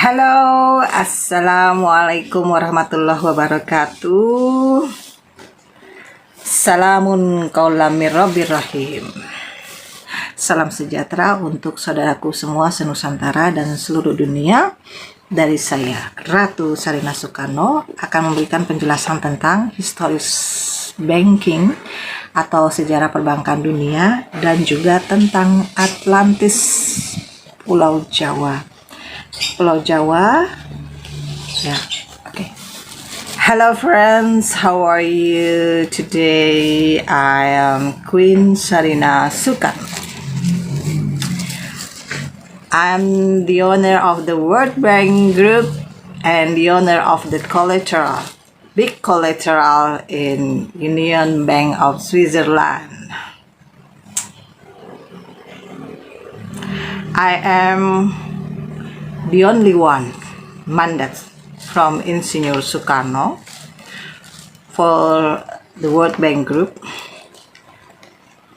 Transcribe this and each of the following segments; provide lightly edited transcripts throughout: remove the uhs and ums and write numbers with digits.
Halo, assalamualaikum warahmatullahi wabarakatuh. Salamun qaulam mir rabbir rahim. Salam sejahtera untuk saudaraku semua senusantara dan seluruh dunia. Dari saya, Ratu Sarina Soekarno, akan memberikan penjelasan tentang historis banking atau sejarah perbankan dunia dan juga tentang Atlantis, Pulau Jawa. Pulau Jawa, ya, okay. Hello friends, how are you today? I am Queen Sarina Soekarno. I'm the owner of the World Bank Group and the owner of the big collateral in Union Bank of Switzerland. I am the only one mandate from Insinyur Soekarno for the World Bank Group.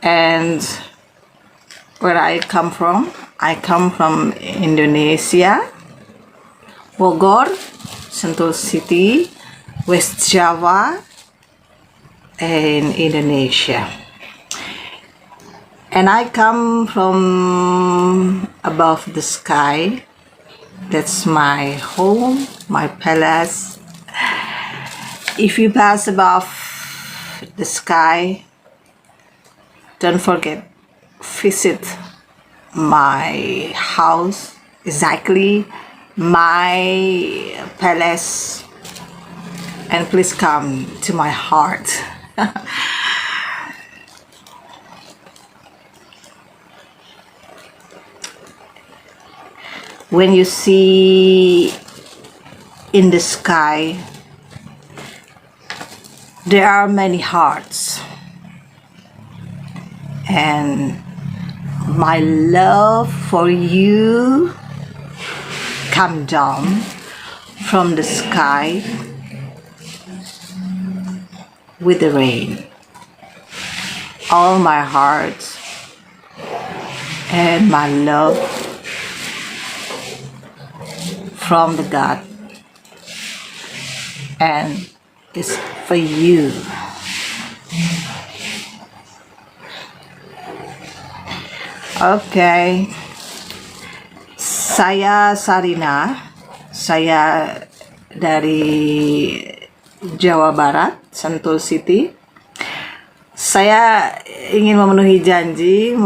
And where I come from Indonesia, Bogor, Sentul City, West Java, in Indonesia. And I come from above the sky. That's my home, my palace. If you pass above the sky, don't forget, visit my house, exactly my palace, and please come to my heart. When you see in the sky, there are many hearts, and my love for you come down from the sky with the rain. All my heart and my love from the God, and it's for you. Okay, saya Sarina, saya dari Jawa Barat, Sentul City. Saya ingin memenuhi janji,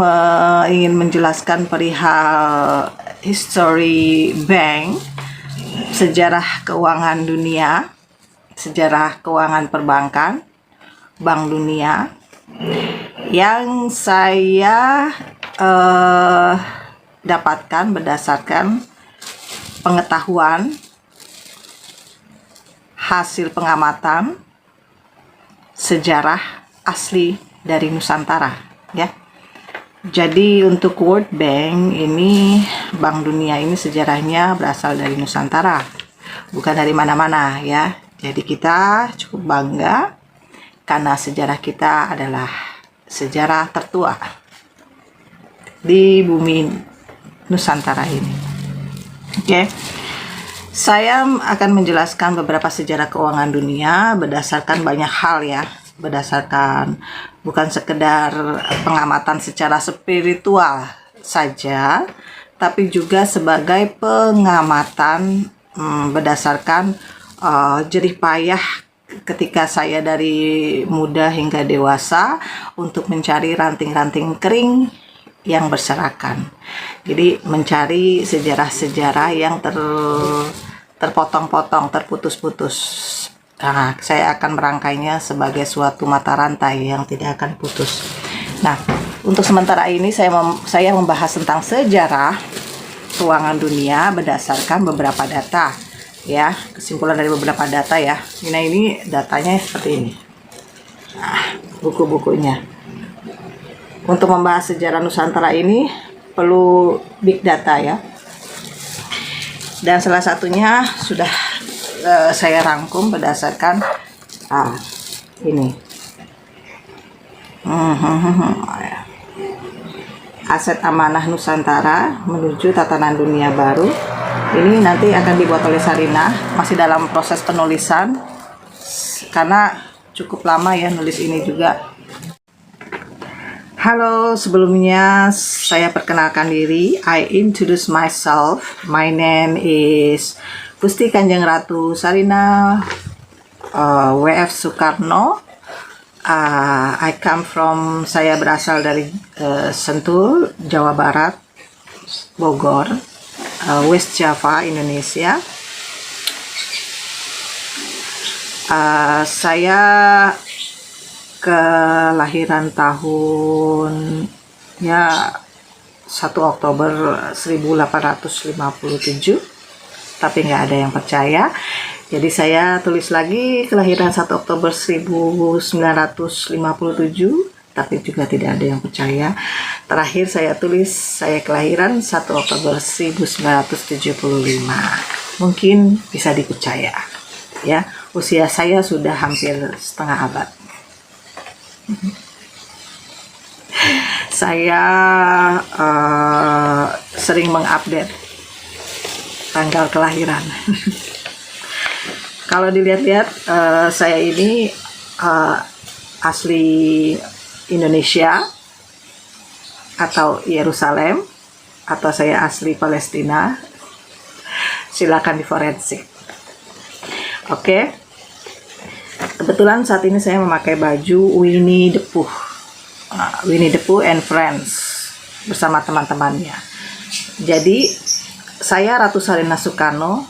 ingin menjelaskan perihal history bank, sejarah keuangan dunia, sejarah keuangan perbankan, Bank Dunia, yang saya dapatkan berdasarkan pengetahuan, hasil pengamatan, sejarah asli dari Nusantara, ya. Jadi untuk World Bank ini, Bank Dunia ini sejarahnya berasal dari Nusantara, bukan dari mana-mana, ya. Jadi kita cukup bangga karena sejarah kita adalah sejarah tertua di bumi Nusantara ini. Oke. Saya akan menjelaskan beberapa sejarah keuangan dunia berdasarkan banyak hal, ya. Berdasarkan bukan sekedar pengamatan secara spiritual saja, tapi juga sebagai pengamatan berdasarkan jerih payah ketika saya dari muda hingga dewasa untuk mencari ranting-ranting kering yang berserakan. Jadi mencari sejarah-sejarah yang terpotong-potong, terputus-putus. Nah, saya akan merangkainya sebagai suatu mata rantai yang tidak akan putus. Nah, untuk sementara ini saya membahas tentang sejarah keuangan dunia berdasarkan beberapa data, ya, kesimpulan dari beberapa data, ya. Nah, ini datanya seperti ini. Nah, buku-bukunya. Untuk membahas sejarah Nusantara ini perlu big data, ya. Dan salah satunya sudah saya rangkum berdasarkan ini Aset Amanah Nusantara menuju Tatanan Dunia Baru Ini nanti akan dibuat oleh Sarina, masih dalam proses penulisan karena cukup lama ya nulis ini juga. Halo, sebelumnya saya perkenalkan diri. I introduce myself. My name is Gusti Kanjeng Ratu Sarina WF Soekarno. Saya berasal dari Sentul, Jawa Barat, Bogor, West Java, Indonesia. Saya kelahiran tahun 1 Oktober 1857, tapi nggak ada yang percaya. Jadi saya tulis lagi kelahiran 1 Oktober 1957, tapi juga tidak ada yang percaya. Terakhir saya tulis saya kelahiran 1 Oktober 1975. Mungkin bisa dipercaya. Ya, usia saya sudah hampir setengah abad. Saya sering mengupdate tanggal kelahiran. Kalau dilihat-lihat, saya ini asli Indonesia atau Yerusalem, atau saya asli Palestina. Silakan diforensik. Oke. Kebetulan saat ini saya memakai baju Winnie the Pooh. Winnie the Pooh and Friends bersama teman-temannya. Jadi saya Ratu Sarina Soekarno.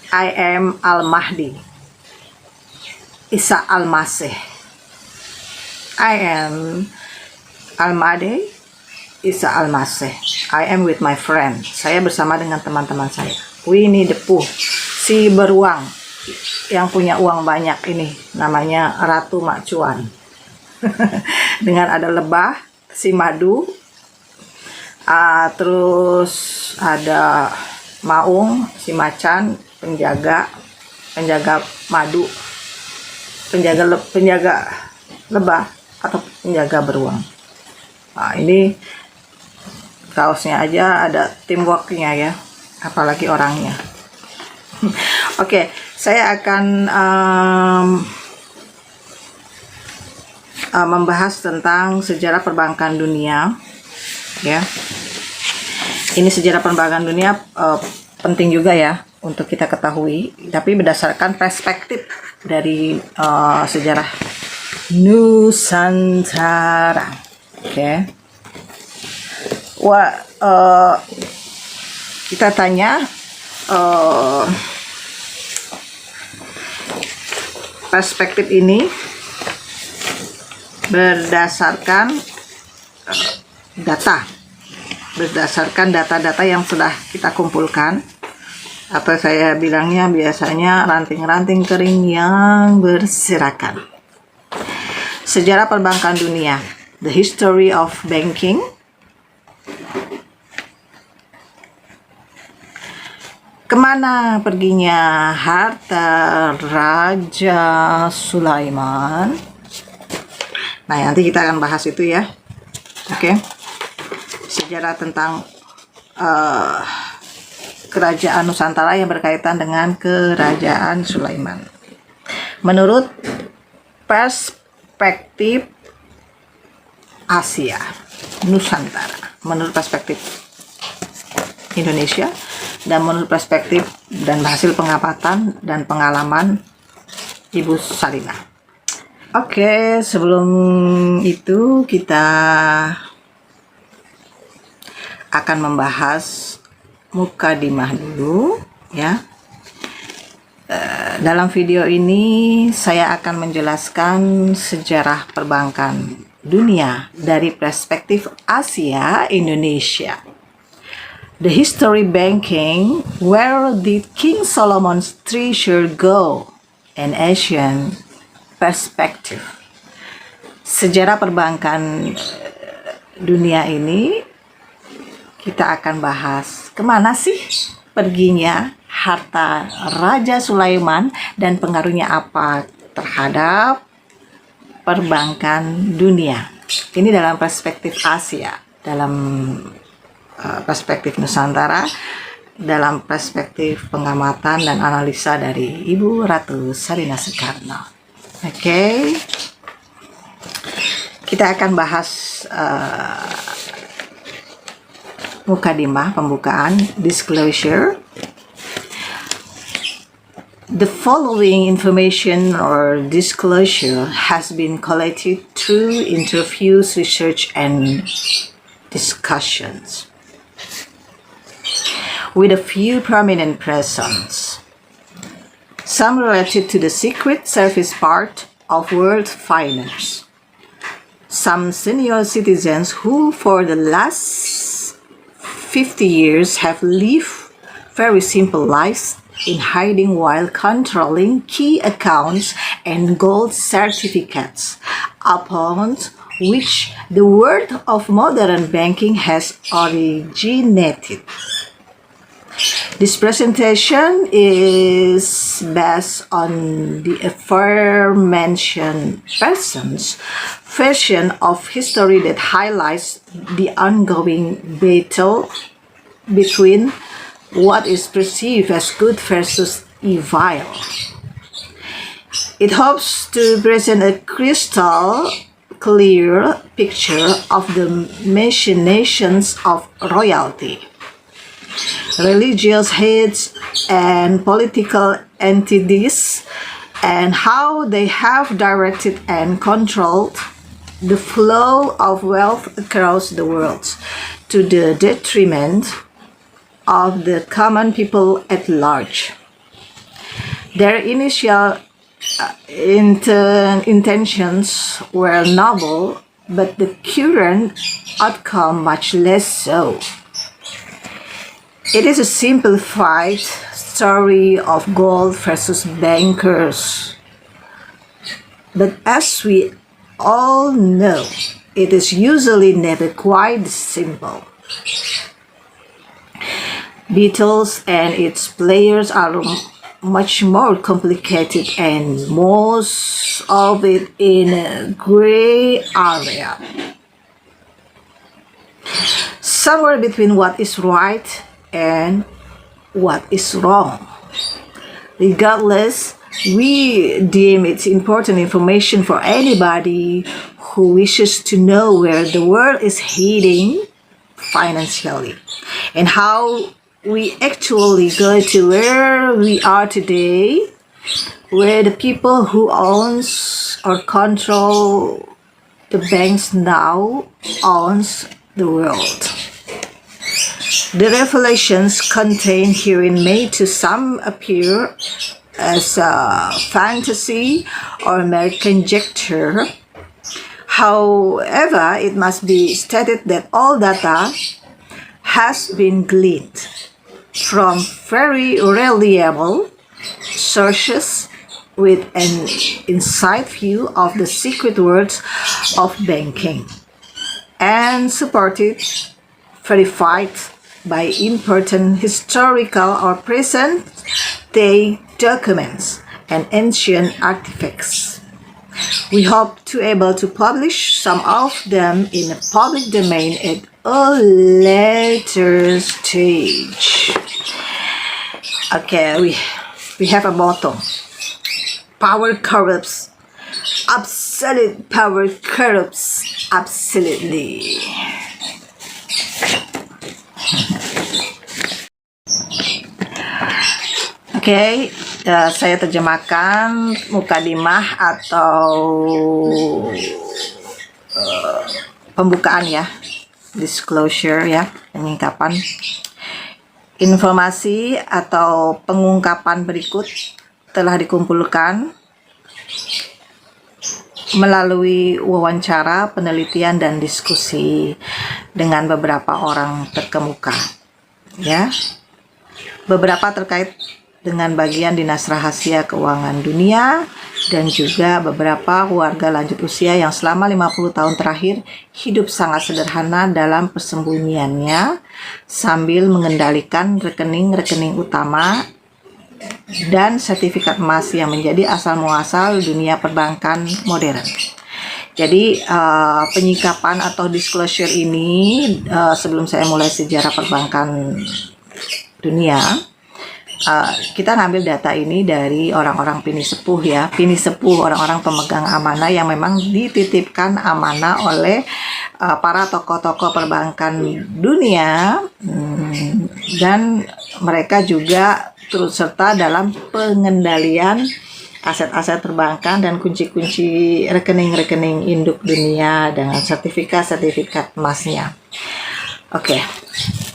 I am Al-Mahdi, Isa Al-Masih. I am Al-Mahdi, Isa Al-Masih. I am with my friend. Saya bersama dengan teman-teman saya. Winnie the Pooh, si beruang yang punya uang banyak ini, namanya Ratu Makcuan. Dengan ada lebah, si madu, terus ada maung, si macan, penjaga madu, penjaga lebah atau penjaga beruang. Nah, ini kaosnya aja ada teamworknya ya, apalagi orangnya. Oke, saya akan membahas tentang sejarah perbankan dunia ya. Ini sejarah perbankan dunia penting juga ya untuk kita ketahui, tapi berdasarkan perspektif dari sejarah Nusantara. Oke. Kita tanya perspektif ini berdasarkan data-data yang sudah kita kumpulkan, atau saya bilangnya biasanya ranting-ranting kering yang berserakan. Sejarah perbankan dunia, the history of banking. Kemana perginya harta Raja Sulaiman? Nah, nanti kita akan bahas itu ya. Oke. Sejarah tentang kerajaan Nusantara yang berkaitan dengan kerajaan Sulaiman. Menurut perspektif Asia, Nusantara, menurut perspektif Indonesia, dan menurut perspektif dan hasil pengamatan dan pengalaman Ibu Sarina. Oke, sebelum itu kita akan membahas mukadimah dulu ya. Dalam video ini saya akan menjelaskan sejarah perbankan dunia dari perspektif Asia Indonesia. The history banking, where did King Solomon's treasure go? An Asian perspective. Sejarah perbankan dunia ini kita akan bahas kemana sih perginya harta Raja Sulaiman dan pengaruhnya apa terhadap perbankan dunia. Ini dalam perspektif Asia, dalam perspektif Nusantara dalam perspektif pengamatan dan analisa dari Ibu Ratu Sarina Soekarno. Oke, kita akan bahas mukadimah pembukaan, disclosure. The following information or disclosure has been collected through interviews, research, and discussions with a few prominent persons, some related to the Secret Service part of world finance, some senior citizens who for the last 50 years have lived very simple lives in hiding while controlling key accounts and gold certificates, upon which the world of modern banking has originated. This presentation is based on the aforementioned persons' version of history that highlights the ongoing battle between what is perceived as good versus evil. It hopes to present a crystal clear picture of the machinations of royalty, religious heads, and political entities, and how they have directed and controlled the flow of wealth across the world to the detriment of the common people at large. Their initial intentions were noble, but the current outcome much less so. It is a simplified story of gold versus bankers. But as we all know, it is usually never quite simple. Beatles and its players are much more complicated, and most of it in a gray area, somewhere between what is right and what is wrong. Regardless, we deem it important information for anybody who wishes to know where the world is heading financially and how we actually go to where we are today, where the people who owns or control the banks now owns the world. The revelations contained herein may to some appear as a fantasy or mere conjecture. However, it must be stated that all data has been gleaned from very reliable sources with an inside view of the secret worlds of banking, and supported, verified by important historical or present day documents and ancient artifacts. We hope to able to publish some of them in a public domain at a later stage. Okay, we have a motto. Power corrupts. Absolute power corrupts absolutely. Oke, saya terjemahkan mukadimah atau pembukaan ya, disclosure ya, penyingkapan. Informasi atau pengungkapan berikut telah dikumpulkan melalui wawancara, penelitian, dan diskusi dengan beberapa orang terkemuka. Ya, beberapa terkait dengan bagian Dinas Rahasia Keuangan Dunia dan juga beberapa warga lanjut usia yang selama 50 tahun terakhir hidup sangat sederhana dalam persembunyiannya sambil mengendalikan rekening-rekening utama dan sertifikat emas yang menjadi asal muasal dunia perbankan modern. Jadi penyikapan atau disclosure ini sebelum saya mulai sejarah perbankan dunia. Kita ngambil data ini dari orang-orang pini sepuh ya, pini sepuh, orang-orang pemegang amanah yang memang dititipkan amanah oleh para tokoh-tokoh perbankan dunia, dan mereka juga turut serta dalam pengendalian aset-aset perbankan dan kunci-kunci rekening-rekening induk dunia dengan sertifikat-sertifikat emasnya. Oke.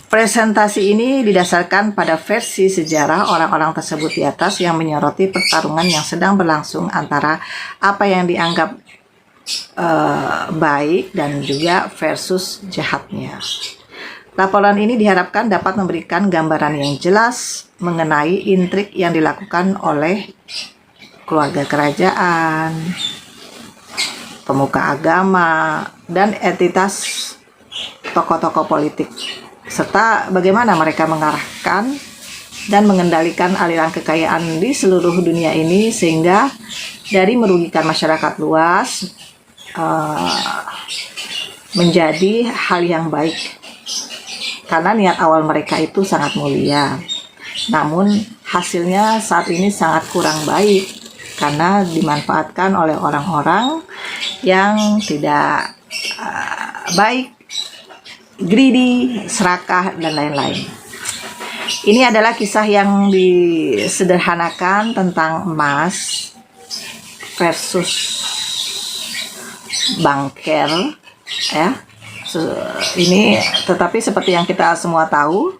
Presentasi ini didasarkan pada versi sejarah orang-orang tersebut di atas yang menyoroti pertarungan yang sedang berlangsung antara apa yang dianggap baik dan juga versus jahatnya. Laporan ini diharapkan dapat memberikan gambaran yang jelas mengenai intrik yang dilakukan oleh keluarga kerajaan, pemuka agama, dan entitas tokoh-tokoh politik, serta bagaimana mereka mengarahkan dan mengendalikan aliran kekayaan di seluruh dunia ini sehingga dari merugikan masyarakat luas menjadi hal yang baik karena niat awal mereka itu sangat mulia. Namun hasilnya saat ini sangat kurang baik karena dimanfaatkan oleh orang-orang yang tidak baik, greedy, serakah, dan lain-lain. Ini adalah kisah yang disederhanakan tentang emas versus banker, ya. Ini tetapi seperti yang kita semua tahu,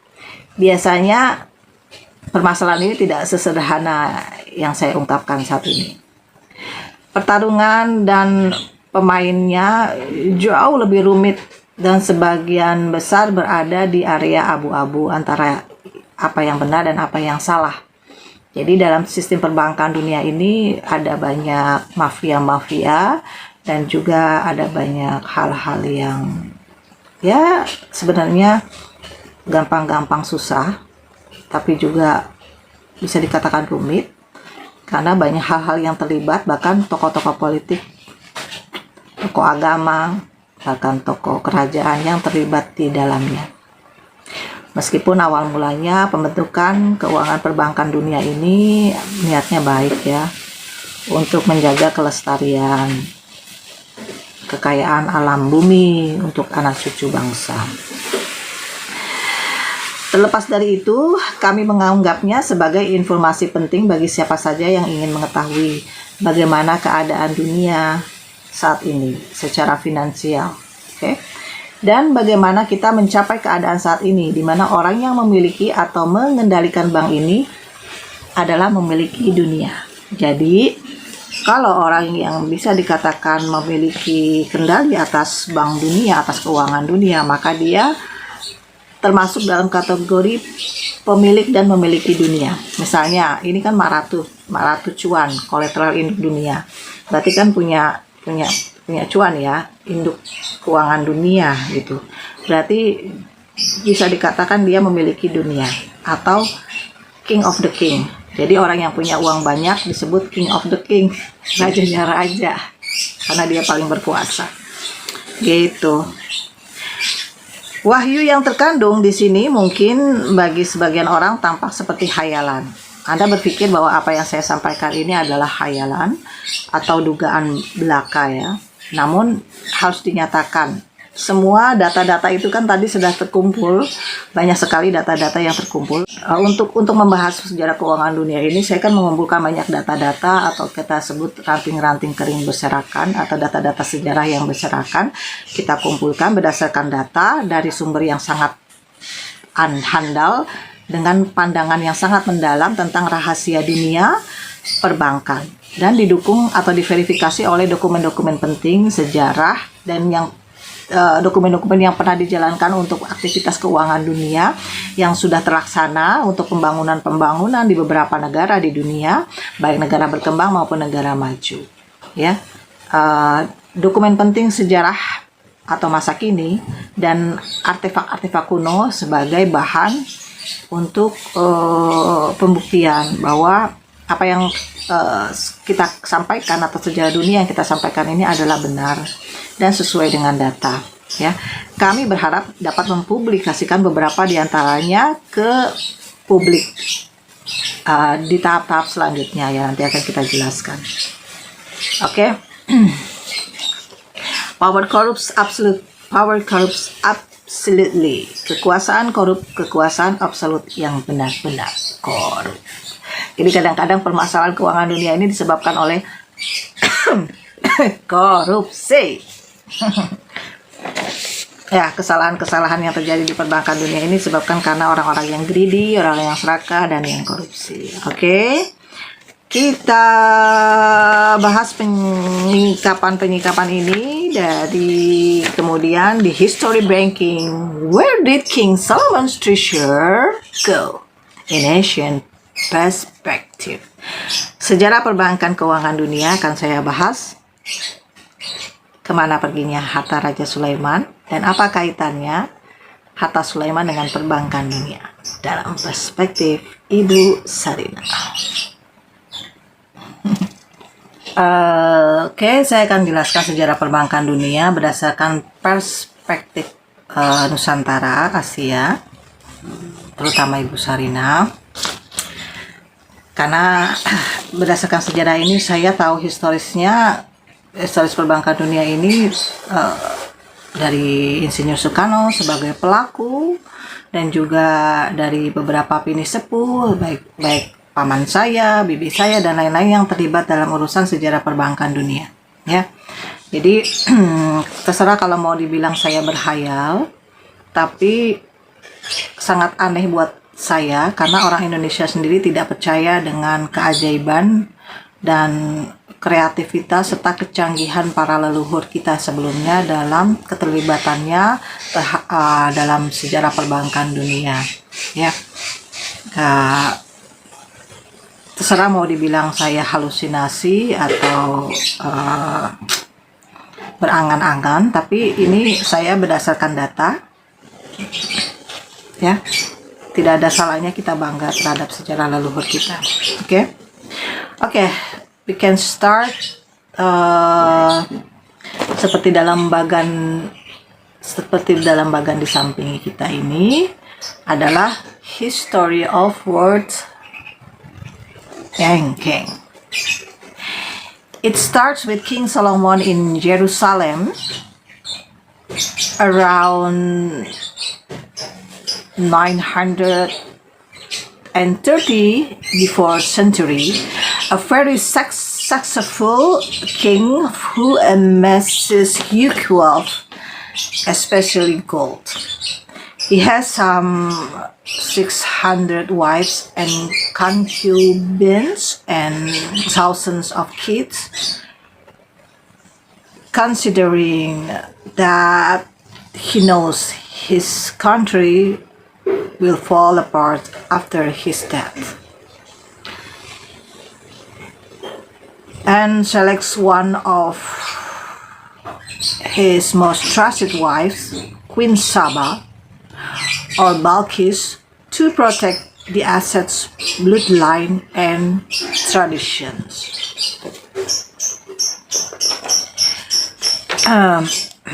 biasanya permasalahan ini tidak sesederhana yang saya ungkapkan saat ini. Pertarungan dan pemainnya jauh lebih rumit dan sebagian besar berada di area abu-abu antara apa yang benar dan apa yang salah. Jadi dalam sistem perbankan dunia ini ada banyak mafia-mafia dan juga ada banyak hal-hal yang ya sebenarnya gampang-gampang susah, tapi juga bisa dikatakan rumit karena banyak hal-hal yang terlibat, bahkan tokoh-tokoh politik, tokoh agama, bahkan tokoh kerajaan yang terlibat di dalamnya. Meskipun awal mulanya pembentukan keuangan perbankan dunia ini niatnya baik ya, untuk menjaga kelestarian kekayaan alam bumi untuk anak cucu bangsa. Terlepas dari itu, kami menganggapnya sebagai informasi penting bagi siapa saja yang ingin mengetahui bagaimana keadaan dunia saat ini secara finansial. Oke. Dan bagaimana kita mencapai keadaan saat ini, di mana orang yang memiliki atau mengendalikan bank ini adalah memiliki dunia. Jadi, kalau orang yang bisa dikatakan memiliki kendali atas bank dunia, atas keuangan dunia, maka dia termasuk dalam kategori pemilik dan memiliki dunia. Misalnya, ini kan Maharatu cuan, kolateral induk dunia. Berarti kan punya cuan ya, induk keuangan dunia gitu. Berarti bisa dikatakan dia memiliki dunia atau king of the king. Jadi orang yang punya uang banyak disebut king of the king, rajanya raja, karena dia paling berkuasa. Gitu. Wahyu yang terkandung di sini mungkin bagi sebagian orang tampak seperti khayalan. Anda berpikir bahwa apa yang saya sampaikan ini adalah khayalan atau dugaan belaka ya. Namun harus dinyatakan, semua data-data itu kan tadi sudah terkumpul, banyak sekali data-data yang terkumpul. Untuk membahas sejarah keuangan dunia ini, saya kan mengumpulkan banyak data-data atau kita sebut ranting-ranting kering berserakan atau data-data sejarah yang berserakan. Kita kumpulkan berdasarkan data dari sumber yang sangat handal dengan pandangan yang sangat mendalam tentang rahasia dunia perbankan dan didukung atau diverifikasi oleh dokumen-dokumen penting sejarah dan yang dokumen-dokumen yang pernah dijalankan untuk aktivitas keuangan dunia yang sudah terlaksana untuk pembangunan di beberapa negara di dunia, baik negara berkembang maupun negara maju. Ya, dokumen penting sejarah atau masa kini dan artefak-artefak kuno sebagai bahan untuk pembuktian bahwa apa yang kita sampaikan atau sejarah dunia yang kita sampaikan ini adalah benar dan sesuai dengan data. Ya, kami berharap dapat mempublikasikan beberapa diantaranya ke publik di tahap-tahap selanjutnya ya, nanti akan kita jelaskan. Oke. Power corrupts absolutely. Kekuasaan korup, kekuasaan absolut yang benar-benar korup. Jadi kadang-kadang permasalahan keuangan dunia ini disebabkan oleh korupsi. Ya, kesalahan-kesalahan yang terjadi di perbankan dunia ini disebabkan karena orang-orang yang greedy, orang yang serakah, dan yang korupsi. Oke. Kita bahas penyikapan ini dari kemudian di history banking. Where did King Solomon's treasure go in ancient perspective? Sejarah perbankan keuangan dunia akan saya bahas. Kemana perginya harta Raja Sulaiman dan apa kaitannya harta Sulaiman dengan perbankan dunia dalam perspektif Ibu Sarina. Oke, saya akan jelaskan sejarah perbankan dunia berdasarkan perspektif Nusantara, Asia, terutama Ibu Sarina. Karena berdasarkan sejarah ini saya tahu historis perbankan dunia ini dari Insinyur Soekarno sebagai pelaku dan juga dari beberapa pini sepuh baik paman saya, bibi saya dan lain-lain yang terlibat dalam urusan sejarah perbankan dunia ya. Jadi terserah kalau mau dibilang saya berhayal, tapi sangat aneh buat saya karena orang Indonesia sendiri tidak percaya dengan keajaiban dan kreativitas serta kecanggihan para leluhur kita sebelumnya dalam keterlibatannya dalam sejarah perbankan dunia ya. Terserah mau dibilang saya halusinasi atau berangan-angan, tapi ini saya berdasarkan data ya. Tidak ada salahnya kita bangga terhadap sejarah leluhur kita. Oke. We can start seperti dalam bagan di samping kita ini adalah history of world banking. It starts with King Solomon in Jerusalem around 930 before century. A very successful king who amasses huge wealth, especially gold. He has some 600 wives and concubines and thousands of kids. Considering that he knows his country will fall apart after his death, and selects one of his most trusted wives, Queen Saba or Balkis, to protect the assets, bloodline, and traditions.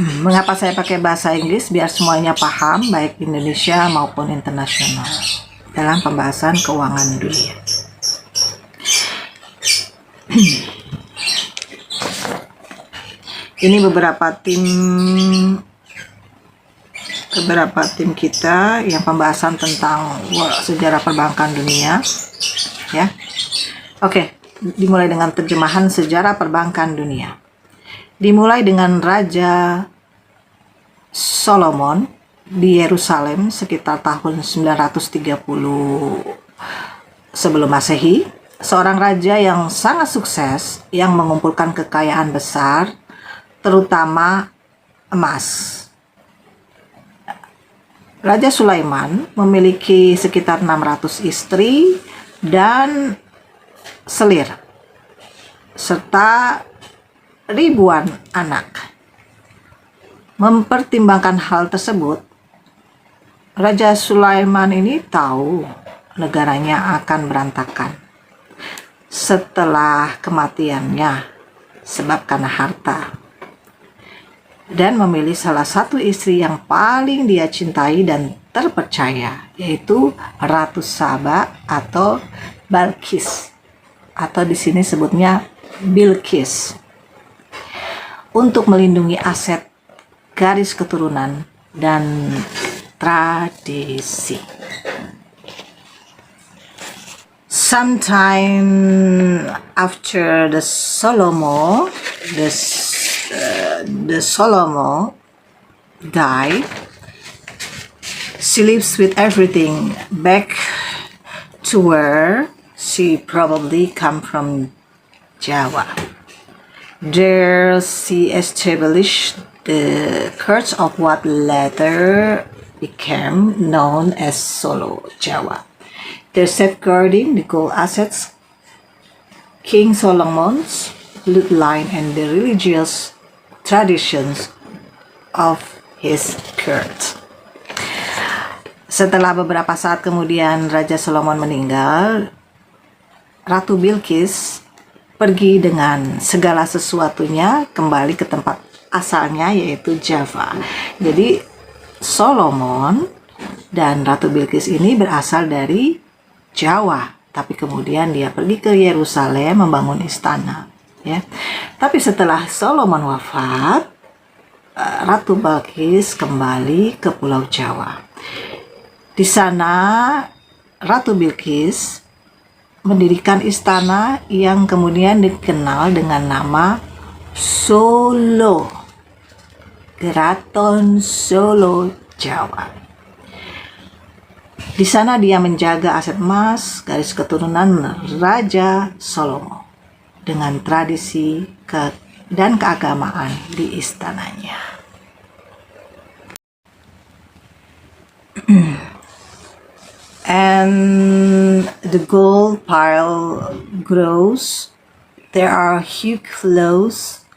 Mengapa saya pakai bahasa Inggris? Biar semuanya paham, baik Indonesia maupun internasional, dalam pembahasan keuangan dunia. Ini beberapa tim kita yang pembahasan tentang sejarah perbankan dunia ya. Oke, dimulai dengan terjemahan sejarah perbankan dunia. Dimulai dengan Raja Solomon di Yerusalem sekitar tahun 930 sebelum Masehi, seorang raja yang sangat sukses yang mengumpulkan kekayaan besar, terutama emas. Raja Sulaiman memiliki sekitar 600 istri dan selir, serta ribuan anak. Mempertimbangkan hal tersebut, Raja Sulaiman ini tahu negaranya akan berantakan setelah kematiannya sebab karena harta, dan memilih salah satu istri yang paling dia cintai dan terpercaya, yaitu Ratu Saba atau Balkis, atau di sini sebutnya Bilqis, untuk melindungi aset, garis keturunan, dan tradisi. Sometime after the Solomon died, she lives with everything back to where she probably come from, Java. There she established the court of what later became known as Solo, Java. They're safeguarding the gold assets, King Solomon's bloodline, and the religious traditions of his court. Setelah beberapa saat kemudian Raja Solomon meninggal, Ratu Bilqis pergi dengan segala sesuatunya kembali ke tempat asalnya, yaitu Java. Jadi Solomon dan Ratu Bilqis ini berasal dari Jawa, tapi kemudian dia pergi ke Yerusalem membangun istana, ya. Tapi setelah Solomon wafat, Ratu Bilqis kembali ke Pulau Jawa. Di sana Ratu Bilqis mendirikan istana yang kemudian dikenal dengan nama Solo, Keraton Solo Jawa. Di sana dia menjaga aset emas, garis keturunan Raja Salomo, dengan tradisi dan keagamaan di istananya. And the gold pile grows. There are huge flows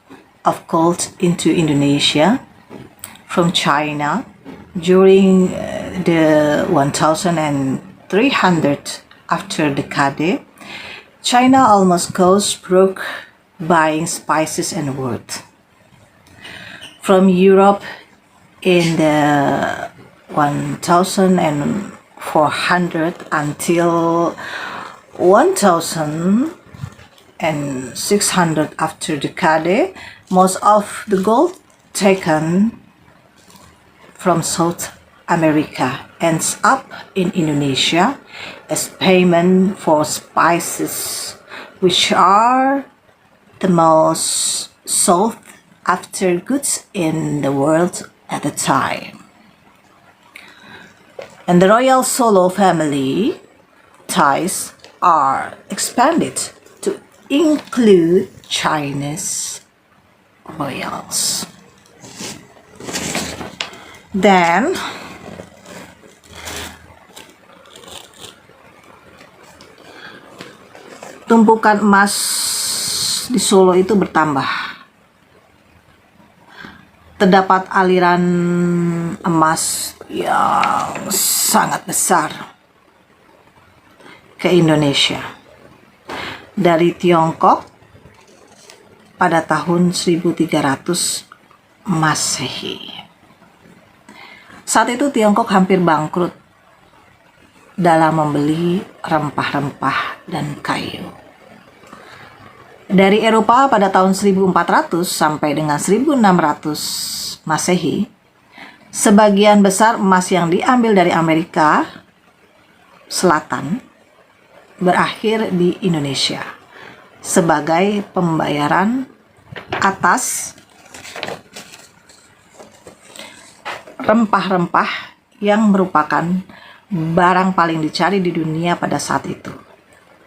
of gold into Indonesia from China during the 1300 after decade. China almost goes broke buying spices and wood. From Europe in the 1400 until 1600 after decade, most of the gold taken from South America ends up in Indonesia as payment for spices, which are the most sought after goods in the world at the time. And the royal Solo family ties are expanded to include Chinese royals. Then tumpukan emas di Solo itu bertambah. Terdapat aliran emas yang sangat besar ke Indonesia dari Tiongkok pada tahun 1300 Masehi. Saat itu Tiongkok hampir bangkrut dalam membeli rempah-rempah dan kayu. Dari Eropa pada tahun 1400 sampai dengan 1600 Masehi, sebagian besar emas yang diambil dari Amerika Selatan berakhir di Indonesia sebagai pembayaran atas rempah-rempah yang merupakan barang paling dicari di dunia pada saat itu.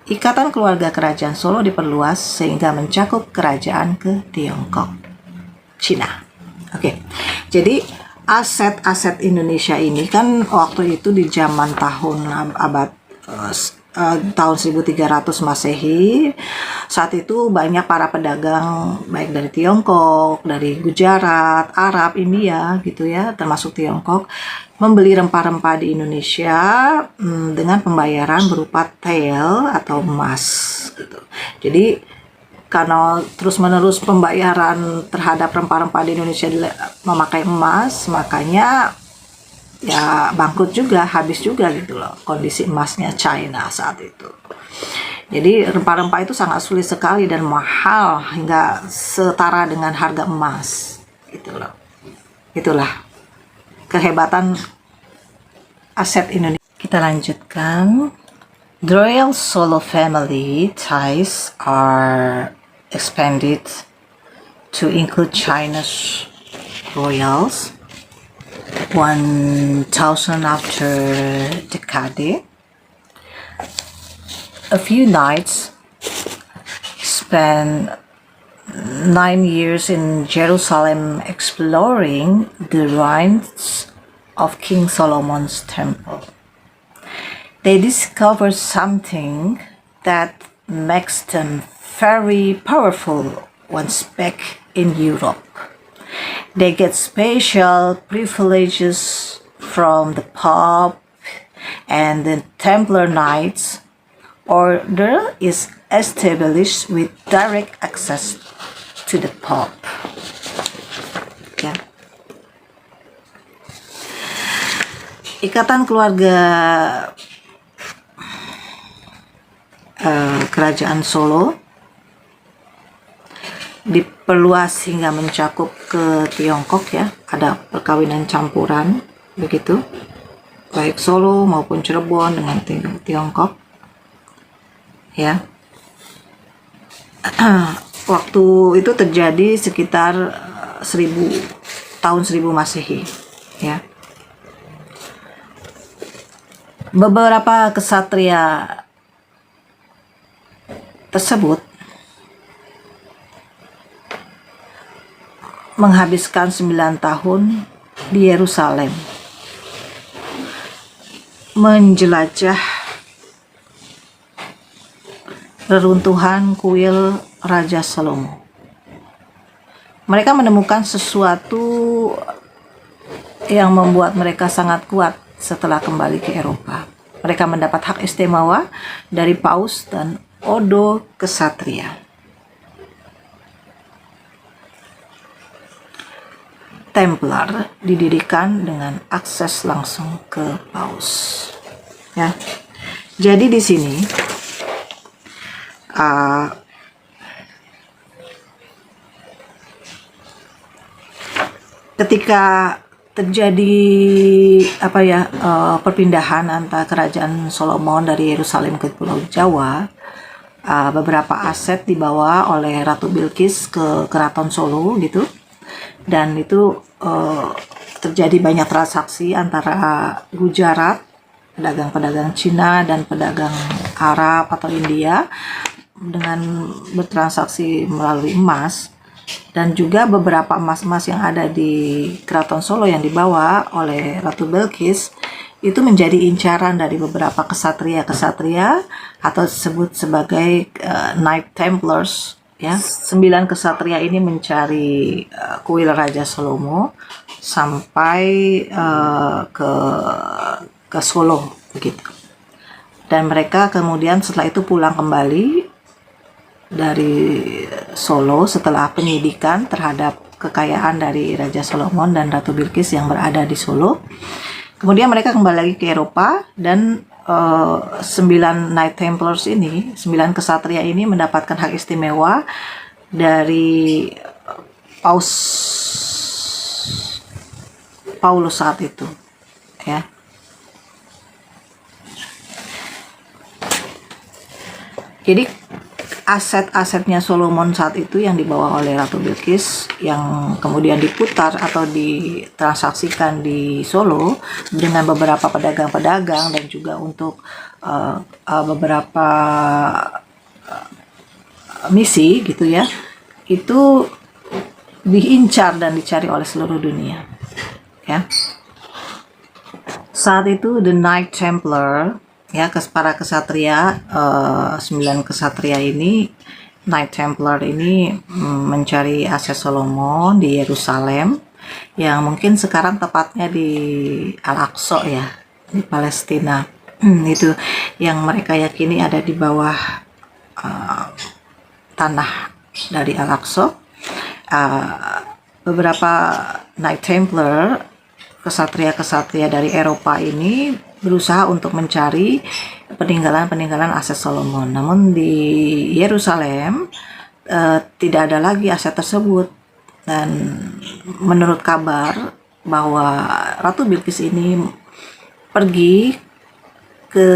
Ikatan keluarga kerajaan Solo diperluas sehingga mencakup kerajaan ke Tiongkok, Cina. Oke. Jadi aset-aset Indonesia ini kan waktu itu di zaman tahun 1300 Masehi, saat itu banyak para pedagang baik dari Tiongkok, dari Gujarat, Arab, India gitu ya, termasuk Tiongkok, membeli rempah-rempah di Indonesia dengan pembayaran berupa tel atau emas gitu. Jadi karena terus-menerus pembayaran terhadap rempah-rempah di Indonesia memakai emas, makanya ya bangkrut juga, habis juga gitu loh kondisi emasnya China saat itu. Jadi rempah-rempah itu sangat sulit sekali dan mahal hingga setara dengan harga emas gitu loh. Itulah kehebatan aset Indonesia. Kita lanjutkan. The Royal Solo family ties are expanded to include China's royals 1000 after decade. A few knights spent 9 years in Jerusalem exploring the ruins of King Solomon's temple. They discovered something that makes them very powerful once back in Europe. They get special privileges from the Pope, and the Templar Knights Order is established with direct access to the Pope. Ya. Ikatan keluarga kerajaan Solo diperluas hingga mencakup ke Tiongkok ya, ada perkawinan campuran begitu, baik Solo maupun Cirebon dengan Tiongkok ya. Waktu itu terjadi sekitar 1000 Masehi ya. Beberapa kesatria tersebut menghabiskan 9 tahun di Yerusalem menjelajah reruntuhan kuil Raja Salomo. Mereka menemukan sesuatu yang membuat mereka sangat kuat setelah kembali ke Eropa. Mereka mendapat hak istimewa dari Paus dan Odo Kesatria. Templar didirikan dengan akses langsung ke Paus. Ya, jadi di sini ketika terjadi perpindahan antara kerajaan Solomon dari Yerusalem ke Pulau Jawa, beberapa aset dibawa oleh Ratu Bilqis ke Keraton Solo gitu, dan itu terjadi banyak transaksi antara Gujarat, pedagang-pedagang Cina dan pedagang Arab atau India dengan bertransaksi melalui emas. Dan juga beberapa emas-emas yang ada di Keraton Solo yang dibawa oleh Ratu Bilqis itu menjadi incaran dari beberapa kesatria-kesatria atau disebut sebagai Knight Templars ya. 9 kesatria ini mencari kuil Raja Salomo sampai ke Solo begitu. Dan mereka kemudian setelah itu pulang kembali dari Solo setelah penyidikan terhadap kekayaan dari Raja Solomon dan Ratu Bilqis yang berada di Solo. Kemudian mereka kembali lagi ke Eropa dan 9 Knight Templars ini, 9 kesatria ini mendapatkan hak istimewa dari Paus Paulus saat itu ya. Jadi aset-asetnya Solomon saat itu yang dibawa oleh Ratu Bilqis yang kemudian diputar atau ditransaksikan di Solo dengan beberapa pedagang-pedagang dan juga untuk beberapa misi gitu ya, itu diincar dan dicari oleh seluruh dunia ya. Saat itu The Knight Templar ya, para kesatria, 9 kesatria ini, Knight Templar ini mencari aset Solomon di Yerusalem yang mungkin sekarang tepatnya di Al-Aqsa ya, di Palestina. Itu yang mereka yakini ada di bawah tanah dari Al-Aqsa. Beberapa Knight Templar kesatria-kesatria dari Eropa ini berusaha untuk mencari peninggalan-peninggalan aset Solomon. Namun di Yerusalem tidak ada lagi aset tersebut, dan menurut kabar bahwa Ratu Bilqis ini pergi ke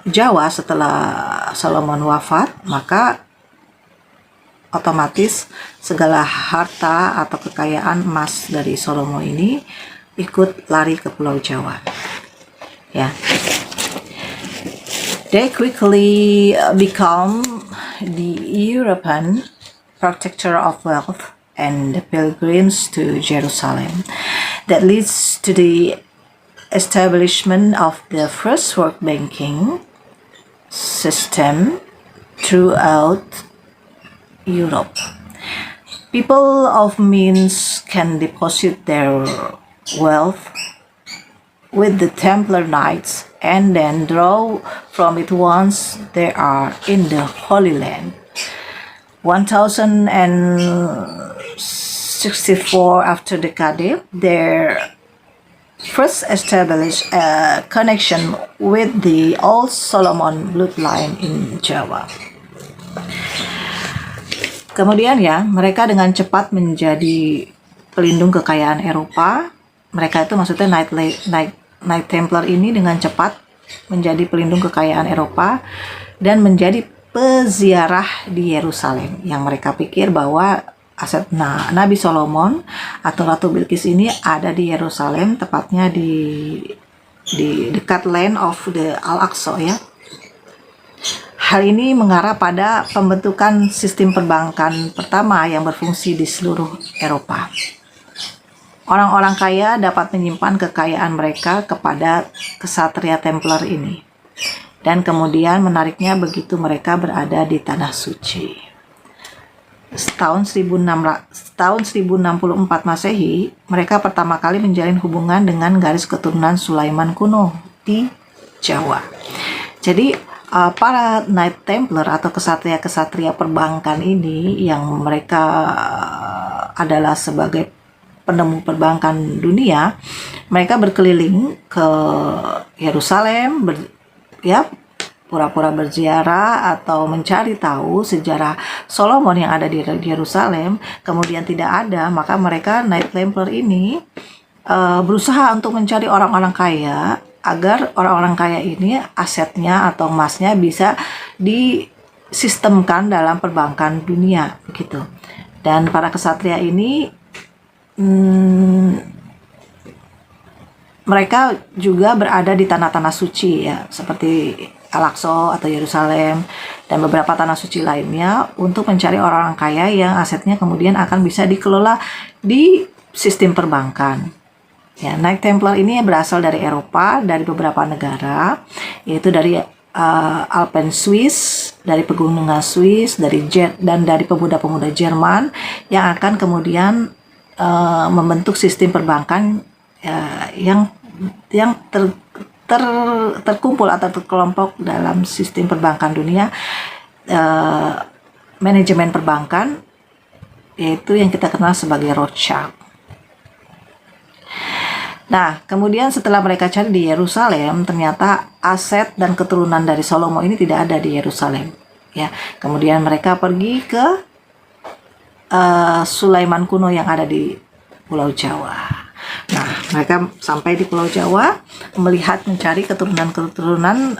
Jawa setelah Solomon wafat, maka otomatis segala harta atau kekayaan emas dari Salomo ini ikut lari ke Pulau Jawa. Ya, they quickly become the European protector of wealth and the pilgrims to Jerusalem. That leads to the establishment of the first world banking system throughout Europe. People of means can deposit their wealth with the Templar Knights and then draw from it once they are in the Holy Land. 1064 after Decade, there first established a connection with the old Solomon bloodline in Jawa. Kemudian ya, mereka dengan cepat menjadi pelindung kekayaan Eropa. Mereka itu maksudnya Knight Templar ini dengan cepat menjadi pelindung kekayaan Eropa dan menjadi peziarah di Yerusalem, yang mereka pikir bahwa aset Nabi Solomon atau Ratu Bilqis ini ada di Yerusalem, tepatnya di dekat land of the Al-Aqsa ya. Hal ini mengarah pada pembentukan sistem perbankan pertama yang berfungsi di seluruh Eropa. Orang-orang kaya dapat menyimpan kekayaan mereka kepada kesatria Templar ini, dan kemudian menariknya begitu mereka berada di Tanah Suci. Tahun 1064 Masehi, mereka pertama kali menjalin hubungan dengan garis keturunan Sulaiman kuno di Jawa. Jadi para Knight Templar atau kesatria-kesatria perbankan ini, yang mereka adalah sebagai penemu perbankan dunia, mereka berkeliling ke Yerusalem, pura-pura berziarah atau mencari tahu sejarah Solomon yang ada di Yerusalem. Kemudian tidak ada, maka mereka Knight Templar ini berusaha untuk mencari orang-orang kaya, agar orang-orang kaya ini asetnya atau emasnya bisa disistemkan dalam perbankan dunia begitu. Dan para kesatria ini mereka juga berada di tanah-tanah suci ya, seperti Al-Aqsa atau Yerusalem dan beberapa tanah suci lainnya, untuk mencari orang-orang kaya yang asetnya kemudian akan bisa dikelola di sistem perbankan. Ya, Knight Templar ini berasal dari Eropa, dari beberapa negara, yaitu dari Alpen Swiss, dari pegunungan Swiss, dan dari pemuda-pemuda Jerman yang akan kemudian membentuk sistem perbankan yang terkumpul atau terkelompok dalam sistem perbankan dunia, manajemen perbankan, yaitu yang kita kenal sebagai Rothschild. Nah, kemudian setelah mereka cari di Yerusalem, ternyata aset dan keturunan dari Salomo ini tidak ada di Yerusalem. Ya, kemudian mereka pergi ke Sulaiman kuno yang ada di Pulau Jawa. Nah, mereka sampai di Pulau Jawa, mencari keturunan-keturunan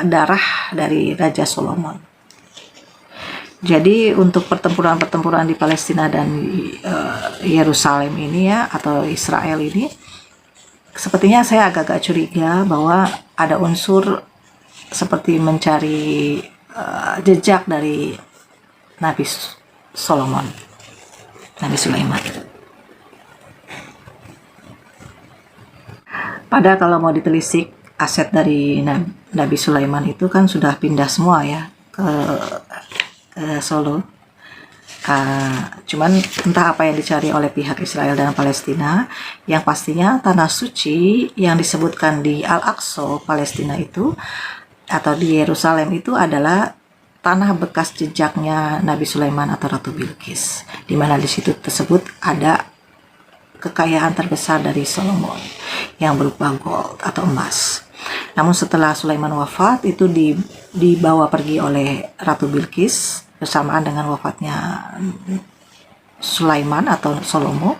darah dari Raja Solomon. Jadi untuk pertempuran-pertempuran di Palestina dan Yerusalem ini ya, atau Israel ini, sepertinya saya agak-agak curiga bahwa ada unsur seperti mencari jejak dari Nabi Solomon, Nabi Sulaiman. Padahal kalau mau ditelisik, aset dari Nabi Sulaiman itu kan sudah pindah semua ya ke Solo. Cuman entah apa yang dicari oleh pihak Israel dan Palestina. Yang pastinya tanah suci yang disebutkan di Al-Aqsa Palestina itu, atau di Yerusalem itu, adalah tanah bekas jejaknya Nabi Sulaiman atau Ratu Bilqis, di mana di situ tersebut ada kekayaan terbesar dari Solomon yang berupa gold atau emas. Namun setelah Sulaiman wafat, itu dibawa pergi oleh Ratu Bilqis bersamaan dengan wafatnya Sulaiman atau Salomo.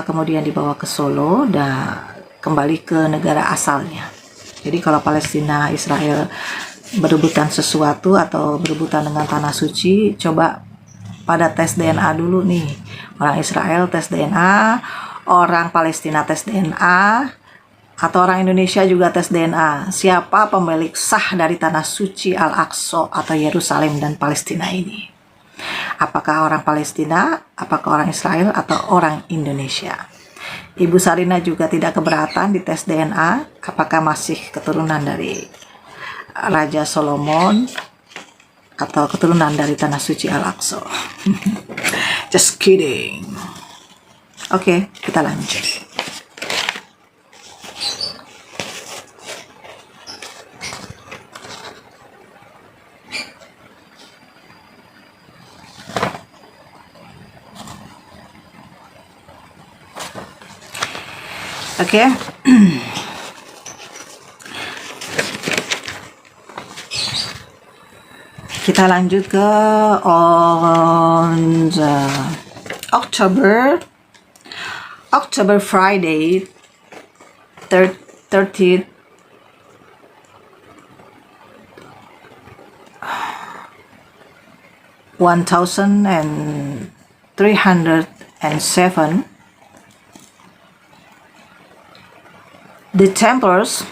Kemudian dibawa ke Solo dan kembali ke negara asalnya. Jadi kalau Palestina Israel berebutan sesuatu atau berebutan dengan tanah suci, coba pada tes DNA dulu nih. Orang Israel tes DNA, orang Palestina tes DNA, atau orang Indonesia juga tes DNA. Siapa pemilik sah dari tanah suci Al-Aqsa atau Yerusalem dan Palestina ini? Apakah orang Palestina, apakah orang Israel, atau orang Indonesia? Ibu Sarina juga tidak keberatan di tes DNA, apakah masih keturunan dari Raja Solomon atau keturunan dari tanah suci Al-Aqsa. Just kidding. Oke, kita lanjut. Oke. Kita lanjut ke on the October Friday 30th 1307. The Templars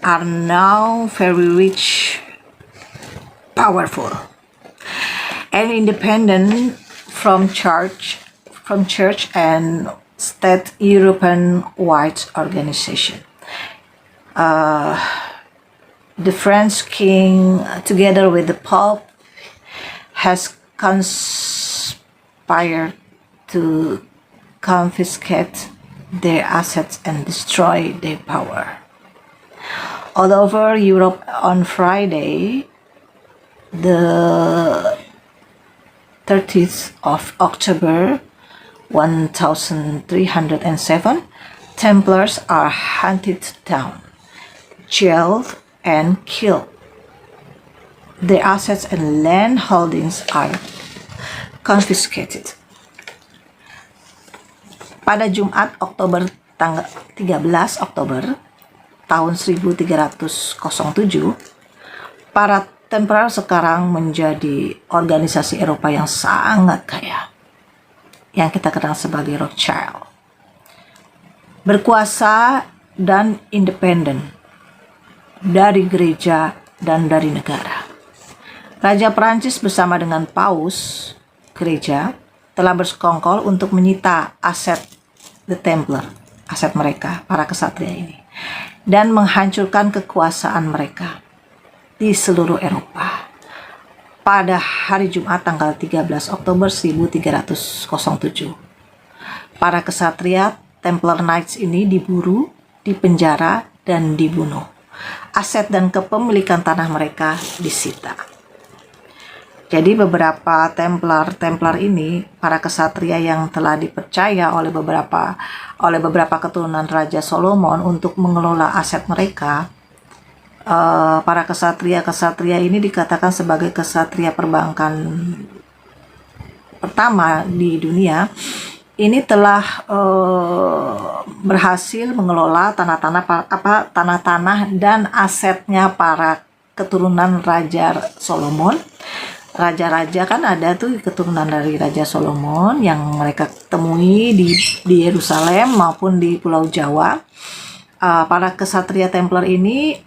are now very rich, powerful, and independent from church and state European-wide organization. The French king, together with the Pope, has conspired to confiscate their assets and destroy their power. All over Europe on Friday, the 30th of October 1307, Templars are hunted down, jailed, and killed. Their assets and land holdings are confiscated. Pada Jumat tanggal 13 Oktober tahun 1307, para Templar sekarang menjadi organisasi Eropa yang sangat kaya, yang kita kenal sebagai Rothschild. Berkuasa dan independen dari gereja dan dari negara. Raja Prancis bersama dengan Paus gereja telah bersekongkol untuk menyita aset The Templar, aset mereka, para kesatria ini, dan menghancurkan kekuasaan mereka di seluruh Eropa. Pada hari Jumat tanggal 13 Oktober 1307, para kesatria Templar Knights ini diburu, dipenjara, dan dibunuh. Aset dan kepemilikan tanah mereka disita. Jadi beberapa Templar ini, para kesatria yang telah dipercaya oleh beberapa keturunan Raja Solomon untuk mengelola aset mereka, para kesatria ini dikatakan sebagai kesatria perbankan pertama di dunia. Ini telah berhasil mengelola tanah-tanah dan asetnya para keturunan Raja Solomon. Raja-raja kan ada tuh keturunan dari Raja Solomon yang mereka temui di Yerusalem maupun di Pulau Jawa. Para kesatria Templar ini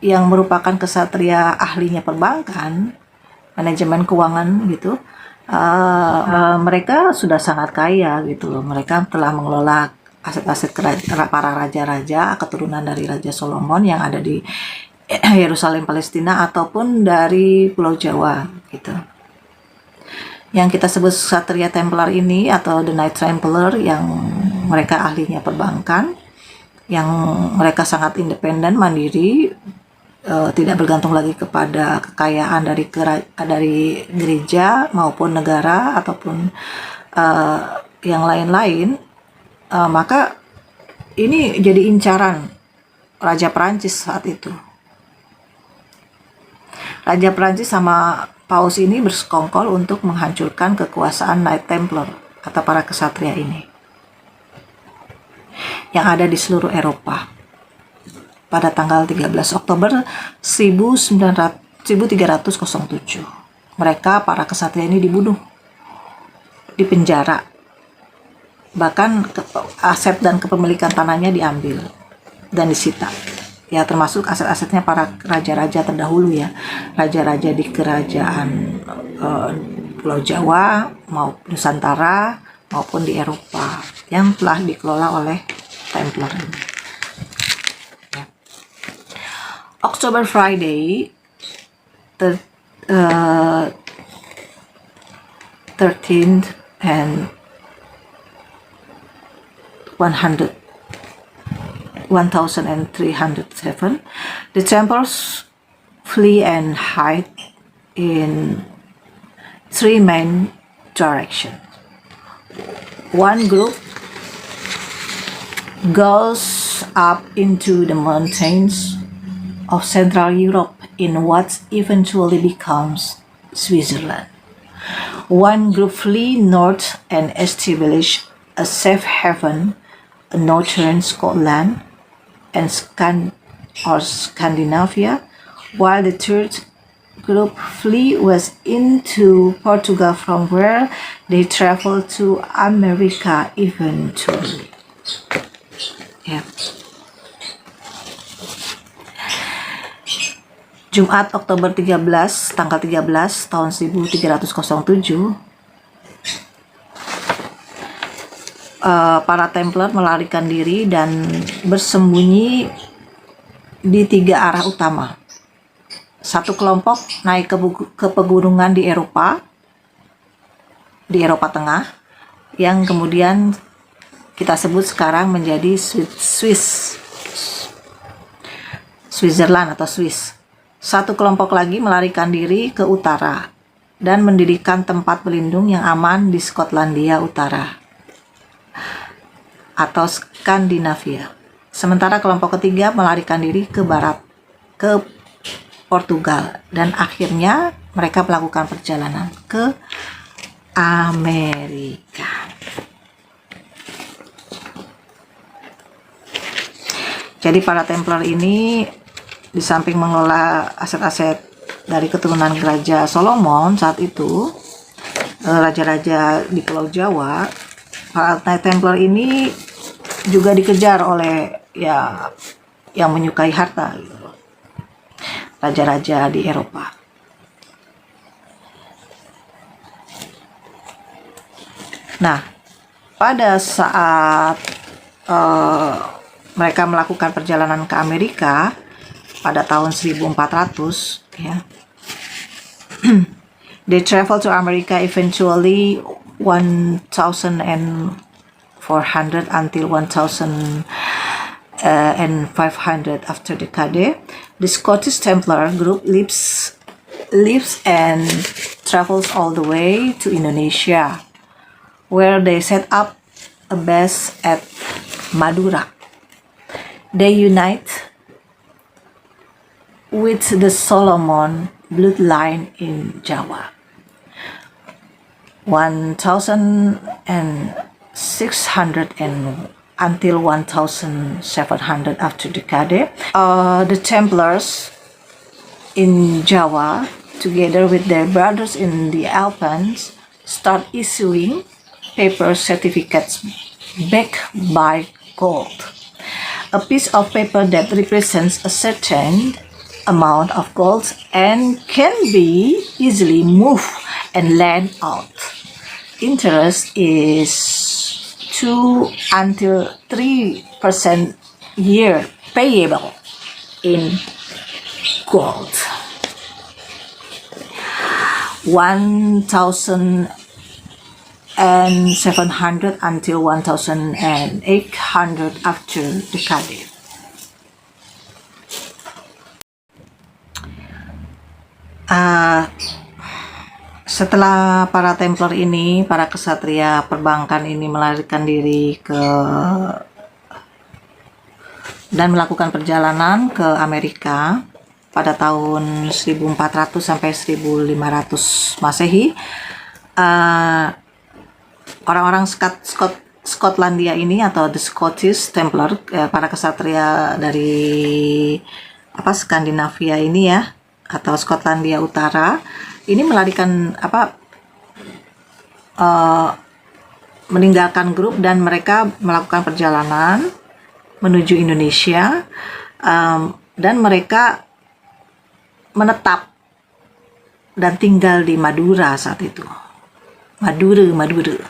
yang merupakan kesatria ahlinya perbankan, manajemen keuangan gitu, mereka sudah sangat kaya gitu loh. Mereka telah mengelola aset-aset para raja-raja keturunan dari Raja Solomon yang ada di Yerusalem Palestina ataupun dari Pulau Jawa gitu. Yang kita sebut Ksatria Templar ini atau The Knight Templar, yang mereka ahlinya perbankan, yang mereka sangat independen, mandiri, tidak bergantung lagi kepada kekayaan dari gereja maupun negara ataupun yang lain-lain. Maka ini jadi incaran Raja Prancis saat itu. Raja Prancis sama Paus ini bersekongkol untuk menghancurkan kekuasaan Knight Templar atau para kesatria ini yang ada di seluruh Eropa. Pada tanggal 13 Oktober 1307, mereka para kesatria ini dibunuh, dipenjara. Bahkan aset dan kepemilikan tanahnya diambil dan disita. Ya, termasuk aset-asetnya para raja-raja terdahulu ya. Raja-raja di kerajaan Pulau Jawa, maupun Nusantara, maupun di Eropa yang telah dikelola oleh Templar ini. Ya. October Friday 13th and 1307, the Templars flee and hide in three main directions. One group goes up into the mountains of Central Europe in what eventually becomes Switzerland. One group flee north and establish a safe haven in northern Scotland and Scandinavia, while the third group flee west into Portugal, from where they travel to America eventually. Ya. Jumat Oktober 13, tanggal 13 tahun 1307, para Templar melarikan diri dan bersembunyi di tiga arah utama. Satu kelompok naik ke pegunungan di Eropa Tengah, yang kemudian kita sebut sekarang menjadi Switzerland atau Swiss. Satu kelompok lagi melarikan diri ke utara dan mendirikan tempat berlindung yang aman di Skotlandia Utara atau Skandinavia. Sementara kelompok ketiga melarikan diri ke barat, ke Portugal, dan akhirnya mereka melakukan perjalanan ke Amerika. Jadi para Templar ini di samping mengelola aset-aset dari keturunan Raja Solomon saat itu, raja-raja di Pulau Jawa, para Knight Templar ini juga dikejar oleh ya yang menyukai harta, gitu, raja-raja di Eropa. Nah, pada saat mereka melakukan perjalanan ke Amerika pada tahun 1400, ya, they travel to America eventually 1400 until 1500 after decade. The Scottish Templar group lives and travels all the way to Indonesia, where they set up a base at Madura. They unite with the Solomon bloodline in Jawa. 1600 and until 1700 after decade, the Templars in Jawa, together with their brothers in the Alpines, start issuing paper certificates backed by gold. A piece of paper that represents a certain amount of gold and can be easily moved and lent out. Interest is 2 until 3% year payable in gold. 1700 until 1800 after decade. Setelah para Templar ini, para kesatria perbankan ini melarikan diri dan melakukan perjalanan ke Amerika pada tahun 1400 sampai 1500 Masehi, orang-orang Skotlandia ini atau the Scottish Templar, para kesatria dari Skandinavia ini ya, atau Skotlandia Utara, ini melarikan meninggalkan grup dan mereka melakukan perjalanan menuju Indonesia, dan mereka menetap dan tinggal di Madura saat itu. Madura.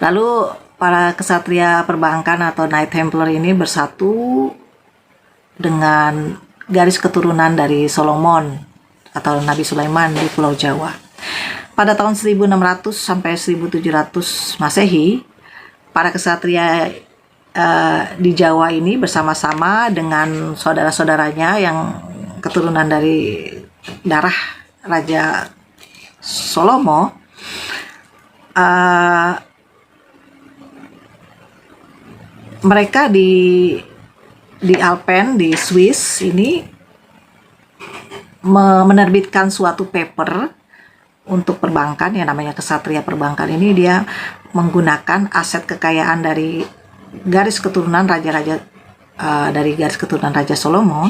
Lalu para kesatria perbankan atau Knight Templar ini bersatu dengan garis keturunan dari Solomon atau Nabi Sulaiman di Pulau Jawa. Pada tahun 1600 sampai 1700 Masehi, para kesatria di Jawa ini bersama-sama dengan saudara-saudaranya yang keturunan dari darah Raja Salomo, mereka di Alpen, di Swiss ini menerbitkan suatu paper untuk perbankan yang namanya kesatria perbankan. Ini dia menggunakan aset kekayaan dari garis keturunan raja-raja dari garis keturunan Raja Salomo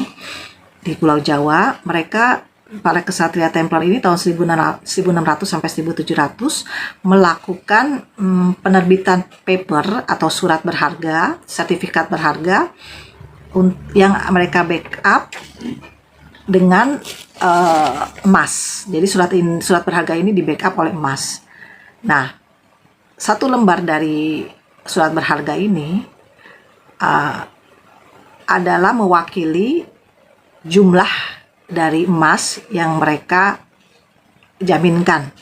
di Pulau Jawa. Mereka para kesatria Templar ini tahun 1600 sampai 1700 melakukan penerbitan paper atau surat berharga, sertifikat berharga yang mereka backup dengan emas. Jadi surat berharga ini di backup oleh emas. Nah, satu lembar dari surat berharga ini adalah mewakili jumlah dari emas yang mereka jaminkan.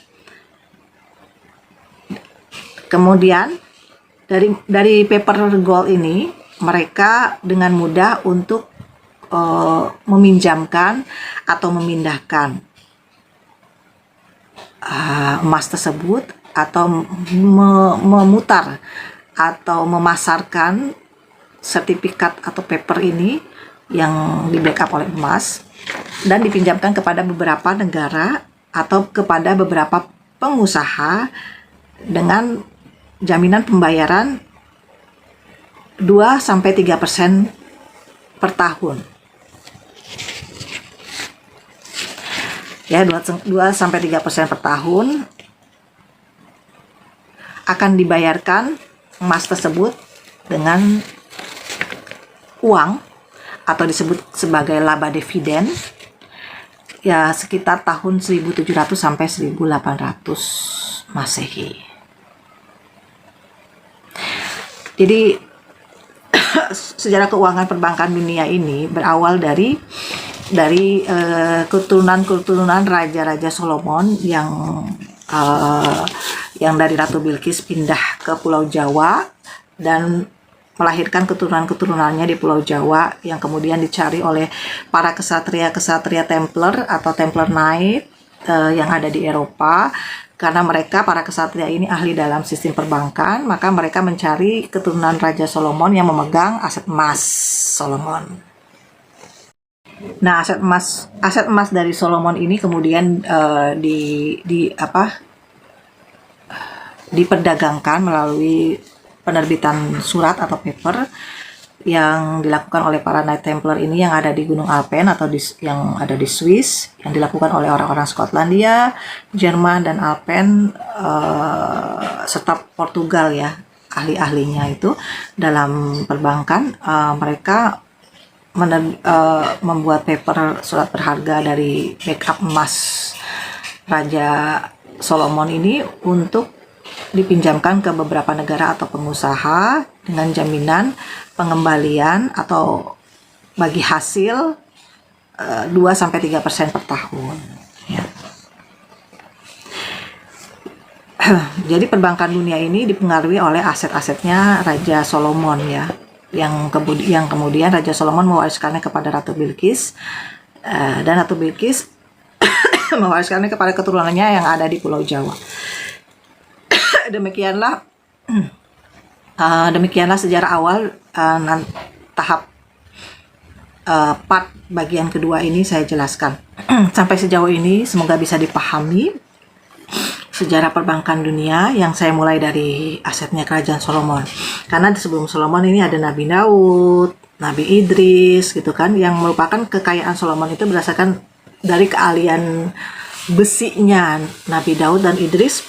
Kemudian dari paper gold ini mereka dengan mudah untuk meminjamkan atau memindahkan emas tersebut atau memutar atau memasarkan sertifikat atau paper ini yang di backup oleh emas dan dipinjamkan kepada beberapa negara atau kepada beberapa pengusaha dengan jaminan pembayaran 2-3% per tahun. Ya, 2-3% per tahun akan dibayarkan emas tersebut dengan uang atau disebut sebagai laba dividen, ya sekitar tahun 1700 sampai 1800 Masehi. Jadi sejarah keuangan perbankan dunia ini berawal dari keturunan raja-raja Solomon yang dari Ratu Bilqis pindah ke Pulau Jawa dan melahirkan keturunan-keturunannya di Pulau Jawa yang kemudian dicari oleh para kesatria Templar atau Templar Knight yang ada di Eropa. Karena mereka, para kesatria ini ahli dalam sistem perbankan, maka mereka mencari keturunan Raja Solomon yang memegang aset emas Solomon. Nah, aset emas dari Solomon ini kemudian diperdagangkan melalui penerbitan surat atau paper yang dilakukan oleh para Knight Templar ini yang ada di Gunung Alpen atau yang ada di Swiss, yang dilakukan oleh orang-orang Skotlandia, Jerman dan Alpen serta Portugal ya, ahli-ahlinya itu dalam perbankan. Mereka membuat paper surat berharga dari backup emas Raja Solomon ini untuk dipinjamkan ke beberapa negara atau pengusaha dengan jaminan pengembalian atau bagi hasil 2-3% per tahun ya. Jadi perbankan dunia ini dipengaruhi oleh aset-asetnya Raja Solomon ya, yang kemudian Raja Solomon mewariskannya kepada Ratu Bilqis, dan Ratu Bilqis mewariskannya kepada keturunannya yang ada di Pulau Jawa. Demikianlah sejarah awal tahap part bagian kedua ini saya jelaskan. Sampai sejauh ini semoga bisa dipahami sejarah perbankan dunia yang saya mulai dari asetnya Kerajaan Solomon. Karena sebelum Solomon ini ada Nabi Daud, Nabi Idris gitu kan, yang merupakan kekayaan Solomon itu berdasarkan dari keahlian besinya Nabi Daud dan Idris.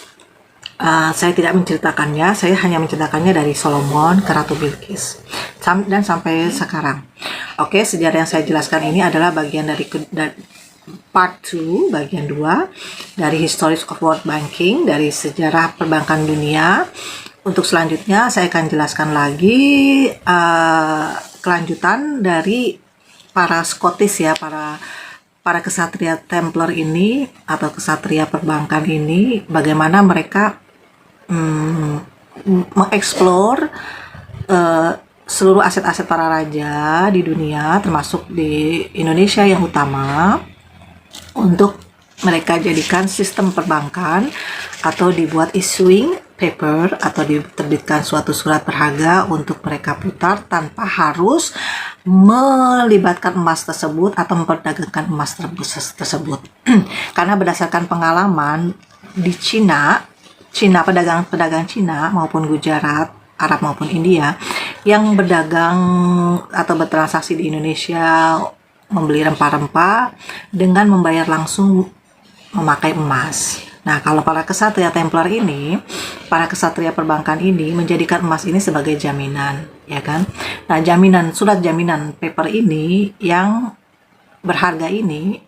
Saya tidak menceritakannya, saya hanya menceritakannya dari Solomon ke Ratu Bilqis dan sampai sekarang. Oke, sejarah yang saya jelaskan ini adalah bagian dari part 2, bagian 2 dari Histories of World Banking, dari sejarah perbankan dunia. Untuk selanjutnya saya akan jelaskan lagi kelanjutan dari para Scottish ya, para kesatria Templar ini atau kesatria perbankan ini, bagaimana mereka mengeksplor seluruh aset-aset para raja di dunia, termasuk di Indonesia yang utama, untuk mereka jadikan sistem perbankan atau dibuat issuing paper atau diterbitkan suatu surat berharga untuk mereka putar tanpa harus melibatkan emas tersebut atau memperdagangkan emas tersebut. Karena berdasarkan pengalaman di Cina, pedagang Cina maupun Gujarat, Arab maupun India yang berdagang atau bertransaksi di Indonesia, membeli rempah-rempah dengan membayar langsung memakai emas. Nah, kalau para kesatria Templar ini, para kesatria perbankan ini menjadikan emas ini sebagai jaminan, ya kan? Nah, surat jaminan paper ini yang berharga ini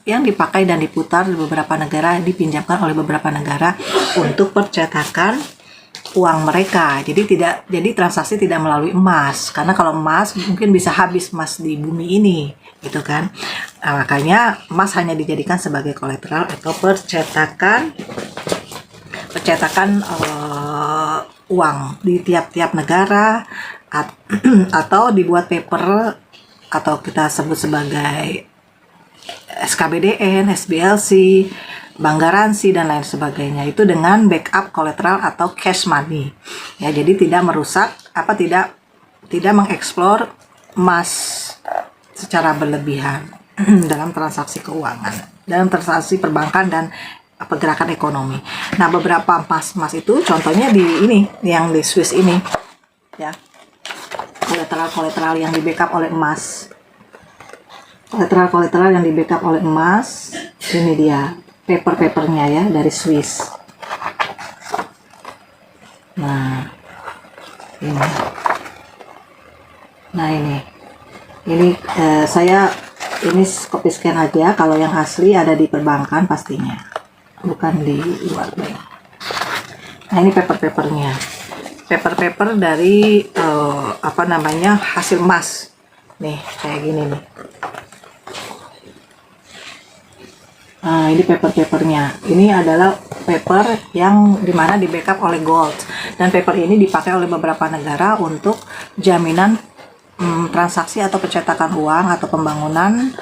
yang dipakai dan diputar di beberapa negara, dipinjamkan oleh beberapa negara untuk percetakan uang mereka. Jadi transaksi tidak melalui emas, karena kalau emas mungkin bisa habis emas di bumi ini gitu kan. Nah, makanya emas hanya dijadikan sebagai kolateral atau percetakan uang di tiap-tiap negara atau dibuat paper atau kita sebut sebagai SKBDN, SBLC, bank garansi dan lain sebagainya, itu dengan backup kolateral atau cash money ya. Jadi tidak merusak tidak mengeksplor emas secara berlebihan dalam transaksi keuangan, dalam transaksi perbankan dan pergerakan ekonomi. Nah, beberapa emas itu contohnya di ini yang di Swiss ini ya, kolateral yang di backup oleh emas. Kolateral yang di backup oleh emas, ini dia papernya ya, dari Swiss. Nah ini saya copy scan aja. Kalau yang asli ada di perbankan pastinya, bukan di luar bank. Nah, ini papernya, paper dari hasil emas nih, kayak gini nih. Nah, ini papernya. Ini adalah paper yang dimana di backup oleh gold, dan paper ini dipakai oleh beberapa negara untuk jaminan transaksi atau percetakan uang atau pembangunan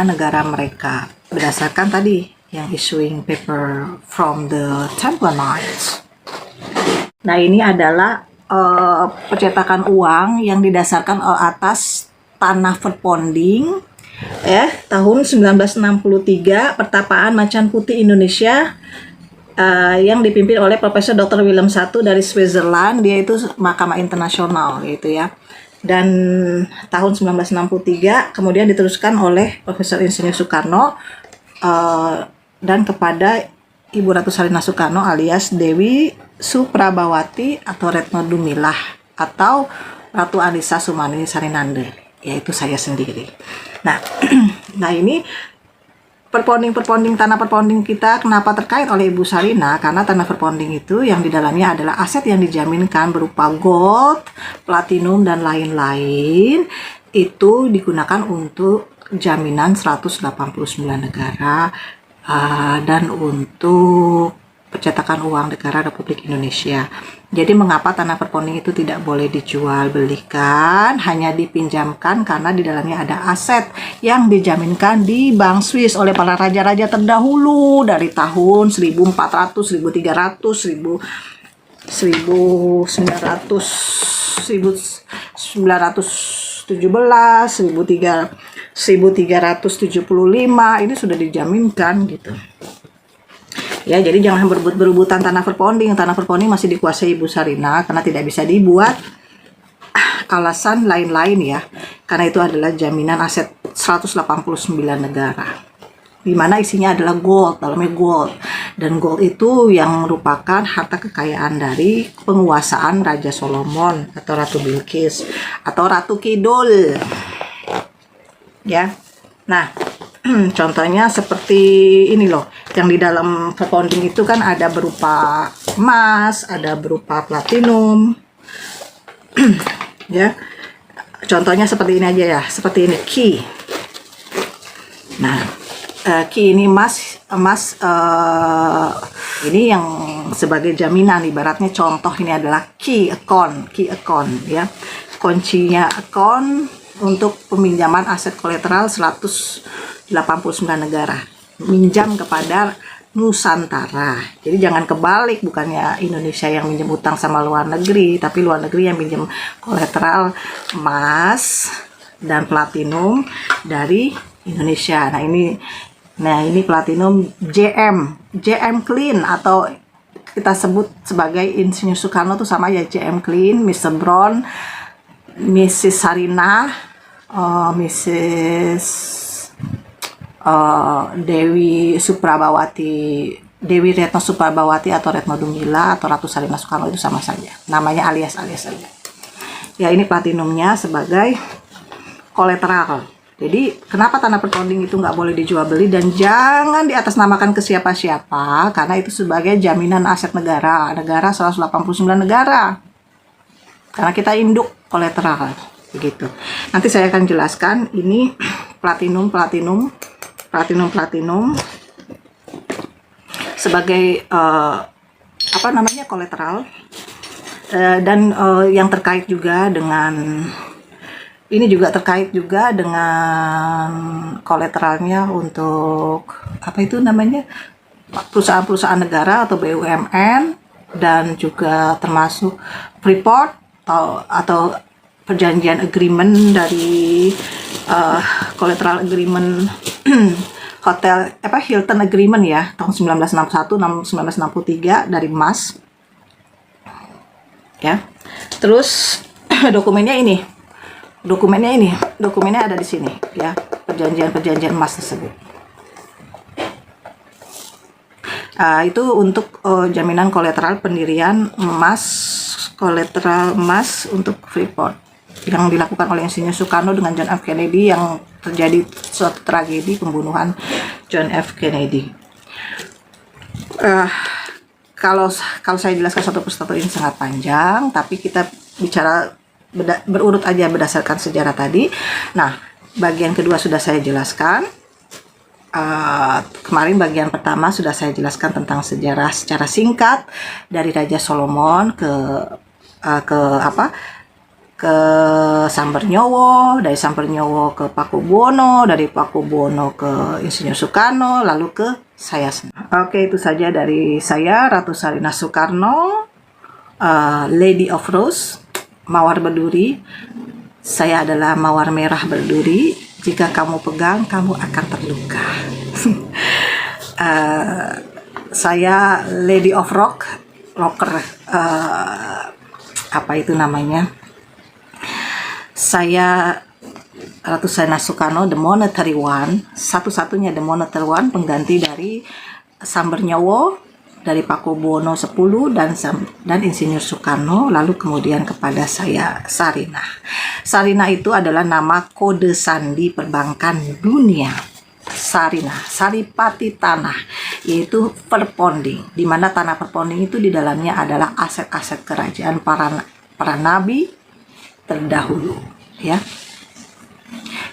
negara mereka berdasarkan tadi yang issuing paper from the Templar Knights. Nah, ini adalah percetakan uang yang didasarkan atas tanah verponding tahun 1963, Pertapaan Macan Putih Indonesia, yang dipimpin oleh Profesor Dr. Willem I dari Switzerland. Dia itu mahkamah internasional gitu ya. Dan tahun 1963 kemudian diteruskan oleh Profesor Insinyur Soekarno dan kepada Ibu Ratu Salina Soekarno alias Dewi Suprabawati atau Retno Dumilah atau Ratu Anissa Sumani Sarinande, yaitu saya sendiri. Nah ini perponding tanah perponding kita kenapa terkait oleh Ibu Sarina, karena tanah perponding itu yang di dalamnya adalah aset yang dijaminkan berupa gold, platinum dan lain-lain, itu digunakan untuk jaminan 189 negara dan untuk percetakan uang negara Republik Indonesia. Jadi mengapa tanah perponding itu tidak boleh dijual belikan, hanya dipinjamkan karena di dalamnya ada aset yang dijaminkan di Bank Swiss oleh para raja-raja terdahulu dari tahun 1400, 1300, 1900, 1917, 1375 ini sudah dijaminkan gitu. Ya, jadi jangan berebutan tanah perponding. Tanah perponding masih dikuasai Ibu Sarina karena tidak bisa dibuat. Alasan lain-lain ya. Karena itu adalah jaminan aset 189 negara. Di mana isinya adalah gold, dalamnya gold. Dan gold itu yang merupakan harta kekayaan dari penguasaan Raja Solomon atau Ratu Bilqis atau Ratu Kidul. Ya. Nah, contohnya seperti ini loh, yang di dalam perponding itu kan ada berupa emas, ada berupa platinum, ya. Contohnya seperti ini aja ya, seperti ini key. Nah, key ini emas ini yang sebagai jaminan, ibaratnya contoh ini adalah key account ya, kuncinya account untuk peminjaman aset kolateral 189 negara, minjam kepada Nusantara. Jadi jangan kebalik, bukannya Indonesia yang minjem utang sama luar negeri, tapi luar negeri yang minjem kolateral emas dan platinum dari Indonesia. Nah ini platinum JM Clean, atau kita sebut sebagai Insinyur Soekarno tuh sama ya, JM Clean, Mr. Brown, Mrs. Sarina, Mrs. Dewi Retno Suprabawati atau Retno Dumila atau Ratu Sarina Soekarno, itu sama saja, namanya alias saja. Ya, ini platinumnya sebagai kolateral. Jadi kenapa tanah perponding itu nggak boleh dijual beli dan jangan diatasnamakan ke siapa-siapa, karena itu sebagai jaminan aset negara 189 negara. Karena kita induk kolateral begitu. Nanti saya akan jelaskan ini platinum sebagai kolateral, dan yang terkait juga dengan ini juga terkait juga dengan kolateralnya untuk perusahaan-perusahaan negara atau BUMN, dan juga termasuk Freeport atau perjanjian agreement dari collateral agreement hotel Hilton agreement ya, tahun 1961 1963 dari emas ya. Terus dokumennya ada di sini ya, perjanjian emas tersebut. Itu untuk jaminan kolateral pendirian kolateral emas untuk Freeport yang dilakukan oleh Insinyur Soekarno dengan John F. Kennedy, yang terjadi suatu tragedi pembunuhan John F. Kennedy. Kalau saya jelaskan satu persatu ini sangat panjang, tapi kita bicara berurut aja berdasarkan sejarah tadi. Nah, bagian kedua sudah saya jelaskan. Kemarin bagian pertama sudah saya jelaskan tentang sejarah secara singkat dari Raja Solomon ke Sambernyowo, dari Sambernyowo ke Pakubuwono, dari Pakubuwono ke Insinyur Soekarno, lalu ke saya sendiri. Oke, itu saja dari saya, Ratu Sarina Soekarno, Lady of Rose, Mawar Berduri. Saya adalah mawar merah berduri. Jika kamu pegang, kamu akan terluka. Saya Lady of Rocker. Apa itu namanya? Saya Ratu Sarina Soekarno, the monetary one, satu-satunya the monetary one, pengganti dari Sambernyowo, dari Pakubuwono 10 dan Insinyur Soekarno, lalu kemudian kepada saya Sarina. Sarina itu adalah nama kode sandi perbankan dunia. Sarina, Saripati tanah, yaitu perponding, di mana tanah perponding itu di dalamnya adalah aset-aset kerajaan para nabi terdahulu, ya.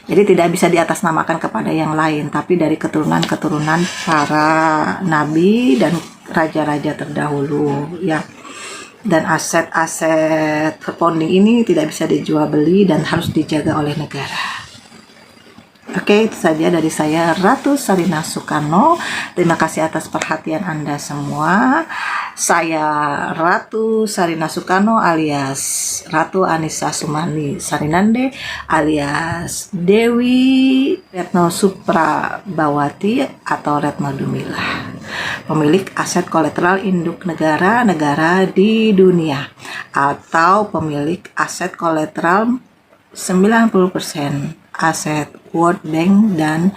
Jadi tidak bisa diatasnamakan kepada yang lain, tapi dari keturunan para nabi dan raja-raja terdahulu, ya. Dan aset-aset founding ini tidak bisa dijual beli dan harus dijaga oleh negara. Oke, itu saja dari saya, Ratu Sarina Soekarno. Terima kasih atas perhatian Anda semua. Saya Ratu Sarina Soekarno alias Ratu Anissa Sumani Sarinande alias Dewi Retno Suprabawati atau Retno Dumilah, pemilik aset kolateral induk negara-negara di dunia atau pemilik aset kolateral 90% aset World Bank dan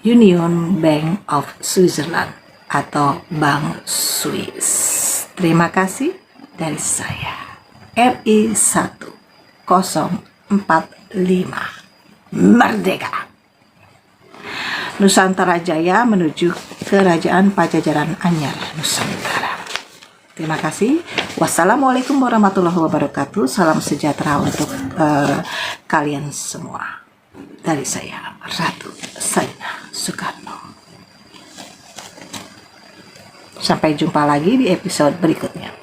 Union Bank of Switzerland atau Bank Swiss. Terima kasih dari saya, RI 1045 Merdeka! Nusantara Jaya menuju Kerajaan Pajajaran Anyar Nusantara. Terima kasih. Wassalamualaikum warahmatullahi wabarakatuh. Salam sejahtera untuk kalian semua. Dari saya, Ratu Sarina Soekarno. Sampai jumpa lagi di episode berikutnya.